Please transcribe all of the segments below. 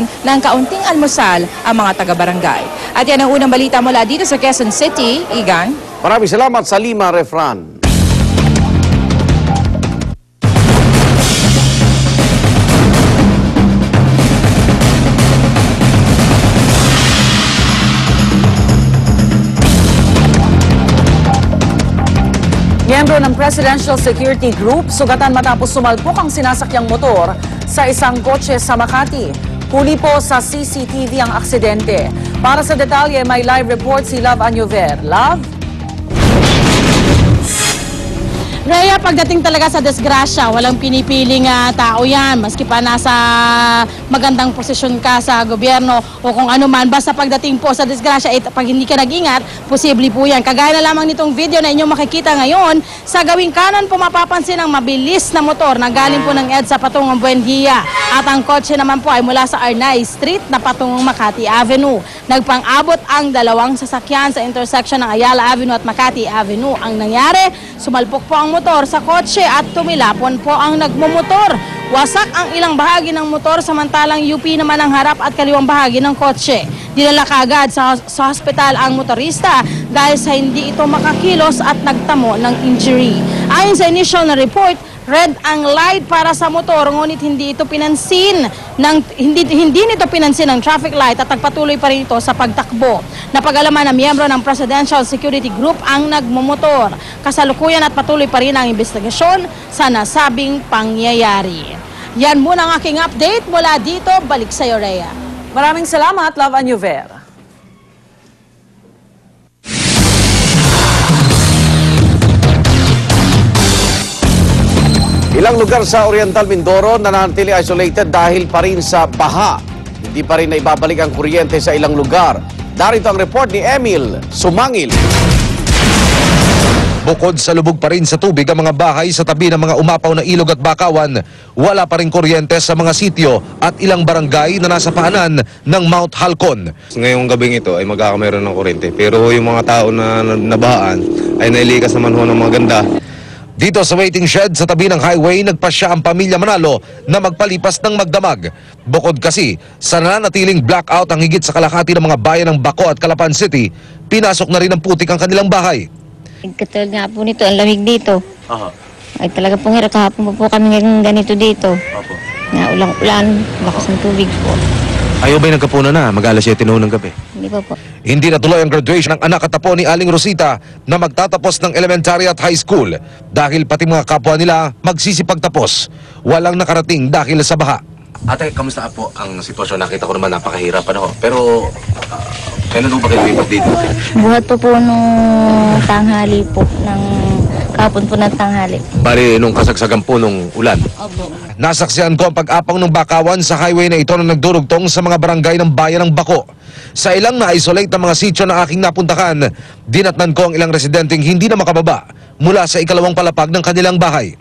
ng kaunting almusal ang mga taga-barangay. At yan ang unang balita mula dito sa Quezon City. Igan. Maraming salamat sa Lima Refran. Miyembro ng Presidential Security Group, sugatan matapos sumalpok ang sinasakyang motor sa isang kotse sa Makati. Huli po sa CCTV ang aksidente. Para sa detalye, may live report si Love Anyover. Love? Rhea, pagdating talaga sa disgrasya, walang pinipiling tao yan. Maski pa nasa magandang posisyon ka sa gobyerno o kung ano man. Basta pagdating po sa disgrasya, pag hindi ka nag-ingat, posible po yan. Kagaya na lamang nitong video na inyong makikita ngayon, sa gawing kanan po mapapansin ang mabilis na motor na galing po ng EDSA patungong Buendia. At ang kotse naman po ay mula sa Arnay Street na patungong Makati Avenue. Nagpang-abot ang dalawang sasakyan sa intersection ng Ayala Avenue at Makati Avenue. Ang nangyari, sumalpok po ang motor sa kotse at tumilapon po ang nagmumotor. Wasak ang ilang bahagi ng motor samantalang UP naman ang harap at kaliwang bahagi ng kotse. Dinala kaagad sa hospital ang motorista dahil sa hindi ito makakilos at nagtamo ng injury. Ayon sa initial na report, red ang light para sa motor ngunit hindi nito pinansin ng traffic light at nagpatuloy pa rin ito sa pagtakbo. Napag-alaman na miyembro ng Presidential Security Group ang nagmumotor. Kasalukuyan at patuloy pa rin ang investigasyon sa nasabing pangyayari. Yan muna ang aking update mula dito. Balik sa iyo, Rhea. Maraming salamat, Love Anyover. Ilang lugar sa Oriental Mindoro nananatili isolated dahil pa rin sa baha. Hindi pa rin naibabalik ang kuryente sa ilang lugar. Darito ang report ni Emil Sumangil. Bukod sa lubog pa rin sa tubig ang mga bahay sa tabi ng mga umapaw na ilog at bakawan, wala pa rin kuryente sa mga sityo at ilang barangay na nasa paanan ng Mount Halcon. Ngayong gabing ito ay magkakameron ng kuryente, pero yung mga tao na nabaan ay nailikas naman ho ng mga ganda. Dito sa waiting shed sa tabi ng highway, nagpasya ang pamilya Manalo na magpalipas ng magdamag. Bukod kasi sa nananatiling blackout ang higit sa kalahati ng mga bayan ng Baco at Calapan City, pinasok na rin ng putik ang kanilang bahay. Katulad nga po nito, ang lamig dito. Ay talaga pong hirap, kahapon po kami ngayon ganito dito. Na ulang-ulan, lakas ng tubig po. Ayaw ba'y nagkapunan na mag-alas 7 noon ng gabi? Hindi pa po. Hindi natuloy ang graduation ng anak at apo ni Aling Rosita na magtatapos ng elementary at high school dahil pati mga kapwa nila magsisipagtapos. Walang nakarating dahil sa baha. Ate, kamusta po ang sitwasyon? Nakita ko naman napakahirap pero kailan ba kayo lipat dito? Buhat po nung tanghali po, kahapon po ng tanghali. Bali nung kasagsagan po nung ulan. Opo. Nasaksihan ko ang pag-apang ng bakawan sa highway na ito na nagdurugtong sa mga barangay ng bayan ng Baco. Sa ilang na-isolate na mga sityo na aking napuntahan, dinatnan ko ang ilang residenteng hindi na makababa mula sa ikalawang palapag ng kanilang bahay.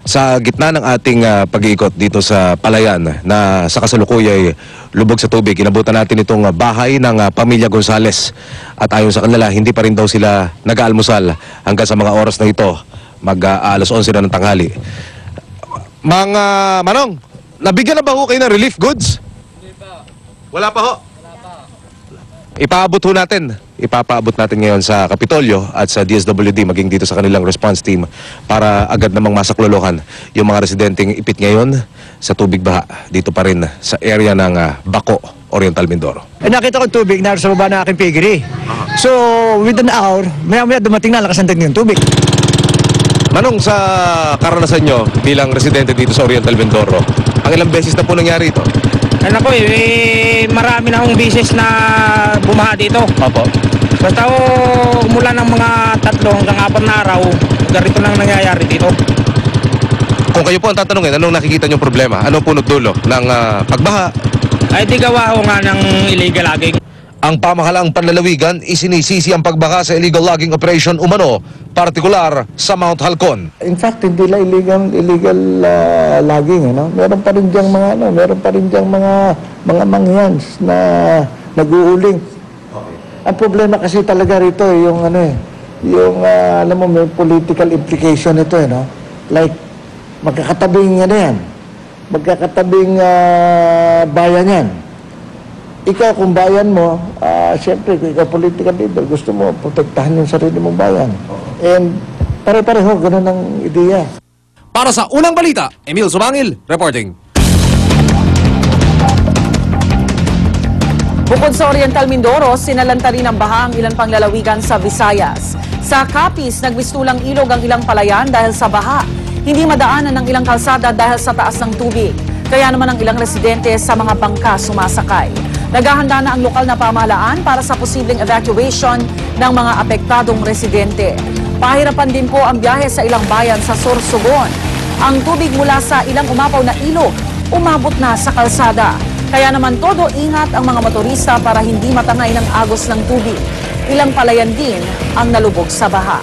Sa gitna ng ating pag-iikot dito sa Palayan na sa kasalukuyan ay lubog sa tubig, inabutan natin itong bahay ng pamilya Gonzales. At ayon sa kanila, hindi pa rin daw sila nag-aalmusal hanggang sa mga oras na ito, mag-alas 11 na ng tanghali. Mga Manong, nabigyan na ba ho kayo ng relief goods? Hindi pa. Wala pa ho? Wala pa. Ipapaabot natin ngayon sa Kapitolyo at sa DSWD maging dito sa kanilang response team para agad namang masaklolohan yung mga residenteng ipit ngayon sa tubig baha dito pa rin sa area ng Baco, Oriental Mindoro. Nakita ko tubig na sa baba ng aking piggery. So within an hour, maya-maya dumating na, lakasan din yung tubig. Manong, sa karanasan nyo bilang residente dito sa Oriental Mindoro, ang ilang beses na po nangyari ito? Ano ko marami na akong beses na bumaha dito. Opo. Basta umulan ng mga 3 hanggang 4 na araw, ganito lang nangyayari dito. Kung kayo po ang tatanungin, anong nakikita nyong problema? Anong punot dulo ng pagbaha? Ay di gawa ko nga ng illegal logging. Ang pamahalaang panlalawigan, isinisisi ang pagbaha sa illegal logging operation umano, partikular sa Mount Halcon. In fact, hindi lang illegal logging, Meron pa rin diyang mga mangyans na nag-uuling. Okay. Ang problema kasi talaga rito alam mo, may political implication ito, Like magkakatabing bayan yan. ikaw kung bayan mo, siyempre kung ikaw political leader, gusto mo protektahan yung sarili mong bayan. And pare-pareho, ganun ang ideya. Para sa unang balita, Emil Sumangil, reporting. Bukod sa Oriental Mindoro, sinalanta rin ng baha ang ilan pang lalawigan sa Visayas. Sa Capiz, nagmistulang ilog ang ilang palayan dahil sa baha. Hindi madaanan ng ilang kalsada dahil sa taas ng tubig. Kaya naman ang ilang residente sa mga bangka sumasakay. Naghahanda na ang lokal na pamahalaan para sa posibleng evacuation ng mga apektadong residente. Pahirapan din po ang biyahe sa ilang bayan sa Sorsogon. Ang tubig mula sa ilang umapaw na ilog umabot na sa kalsada. Kaya naman todo ingat ang mga motorista para hindi matangay ng agos ng tubig. Ilang palayan din ang nalubog sa baha.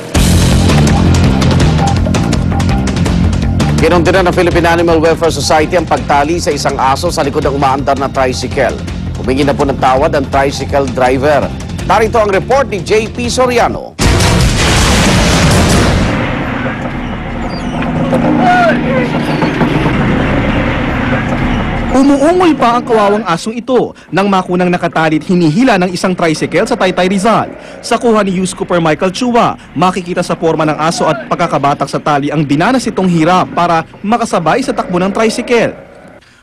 Kinundina ng Philippine Animal Welfare Society ang pagtali sa isang aso sa likod ng umaandar na tricycle. Humingi na po ng tawad ang tricycle driver. Narito ang report ni JP Soriano. Umuungol pa ang kawawang asong ito nang makunang nakatalit hinihila ng isang tricycle sa Taytay Rizal. Sa kuha ni Youth Cooper Michael Chua, makikita sa forma ng aso at pagkakabatak sa tali ang dinanas itong hirap para makasabay sa takbo ng tricycle.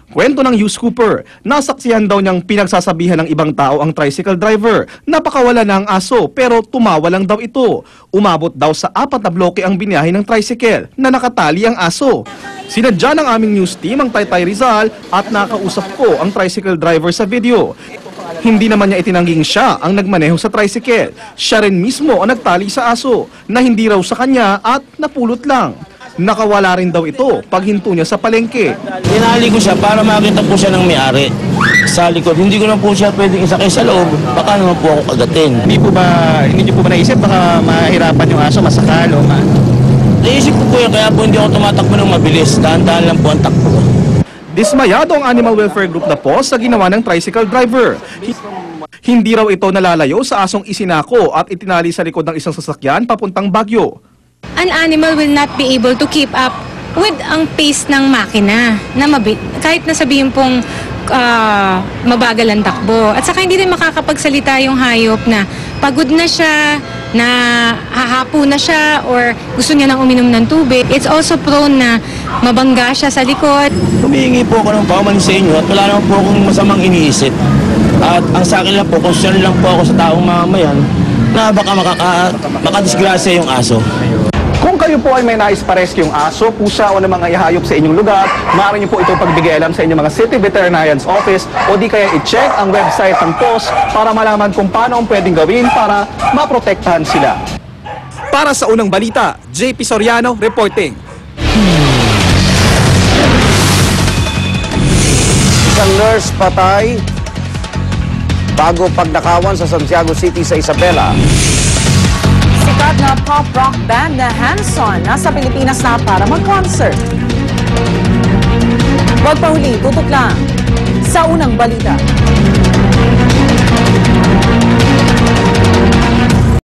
Kwento ng Youth Cooper, nasaksihan daw niyang pinagsasabihan ng ibang tao ang tricycle driver. Napakawala na ang aso pero tumawa lang daw ito. Umabot daw sa 4 na bloke ang biniyahe ng tricycle na nakatali ang aso. Sinadya ng aming news team ang Taytay Rizal at nakausap ko ang tricycle driver sa video. Hindi naman niya itinangging siya ang nagmaneho sa tricycle. Siya rin mismo ang nagtali sa aso na hindi raw sa kanya at napulot lang. Nakawala rin daw ito paghinto niya sa palengke. Tinali ko siya para makita po siya ng may-ari sa likod. Hindi ko na po siya pwedeng isakay sa loob. Baka naman po ako kagatin. Hindi niyo po ba naisip baka mahirapan yung aso, masakal o Naisip ko po yan, kaya po hindi ako tumatakbo ng mabilis. Dahan-dahan lang po ang takbo. Dismayado ang Animal Welfare Group na po sa ginawa ng tricycle driver. Hindi raw ito nalalayo sa asong isinako at itinali sa likod ng isang sasakyan papuntang Baguio. An animal will not be able to keep up with ang pace ng makina na kahit na sabihin pong mabagal ang takbo. At saka hindi rin makakapagsalita yung hayop na pagod na siya, na hahapo na siya, or gusto niya nang uminom ng tubig. It's also prone na mabangga siya sa likod. Humihingi po ako ng pauman sa inyo at wala naman po akong masamang iniisip. At ang sa akin lang po, concern lang po ako sa taong mamamayan na baka makadisgrasya yung aso. Kung kayo po ay may nais pa-rescue yung aso, pusa o ng mga ihayop sa inyong lugar, maaari niyo po ito pagbigay alam sa inyong mga City Veterinarian's Office o di kaya i-check ang website ng POS para malaman kung paano ang pwedeng gawin para maprotektahan sila. Para sa unang balita, JP Soriano reporting. Isang nurse patay bago pagnakawan sa Santiago City sa Isabela. Sikat na pop rock band na Hanson nasa Pilipinas na para mag-concert. Huwag pa huli, tutok lang sa unang balita.